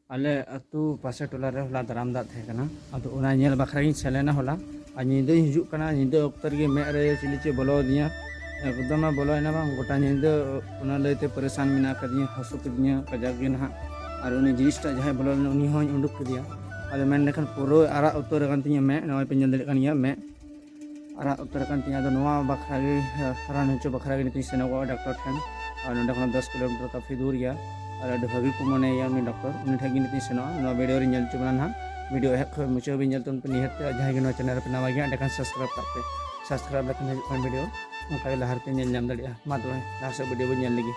आले अतु पासे टोला रे होला दाराम दा थे कना अदो उना नेल बखरा गिन सेलेना होला आ निदे हिजुक कना निदे अक्तर गे मे रे चिली चे बोलो दिया एकदम बोलो ना बांग गोटा निदे उना लेते परेशान मिना कदिया हसु कदिया कजाक गे ना और उनी जिनिसटा जहां बोलो उनी होय उंडुक कदिया आले मेन लेखन पुरो आरा उतर कान तिया मे नय पे नेल कान या मे आरा उतर कान तिया दो नवा बखरा गे रान हचो बखरा गे ति सेनो डॉक्टर ठन और नंडे खन 10 किलोमीटर काफी दूर गया और भागी को मने या उनी डॉक्टर उनी ठगी नीति सेनो नो वीडियो रे नेल चुबना ना वीडियो हेक मुचो भी नेल तुन पे निहत जहां के नो चैनल पे नवा गया देखन सब्सक्राइब करते सब्सक्राइब लखन हजन वीडियो ओका लहरते नेल नाम दड़िया मा तो लास्ट वीडियो बन नेल लगी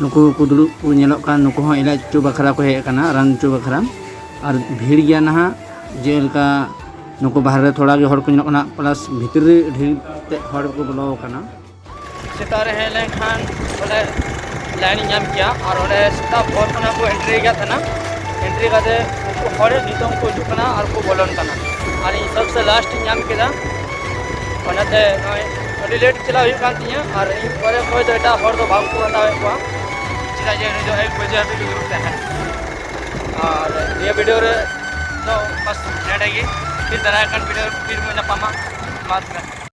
नुकु को दुड़ुब को नेलोक कान नुकु हो इलाज चो बखरा को हे काना रान चो बखरा और भीड़ गया ना जेलका नुकु बाहर रे थोड़ा गे हड़ को नेलोक ना प्लस भीतर रे ढेर ते हड़ को बोलो काना सेतारे हे ले खान बोले लाइन नाम किया और ओले सेता फोर कना को एंट्री गया था ना एंट्री काते उनको हड़े नितों को जुकना और को बोलन काना और इ सबसे लास्ट नाम केदा ओनाते नय अडी लेट चला हुई कान तिया और इ परे कोई तो एटा हड़ तो भाग को हटावे को जो 1 बजे अभी ग्रुप है और ये वीडियो रे तो बस नेट है फिर तरह वीडियो फिर मैं पामा बात कर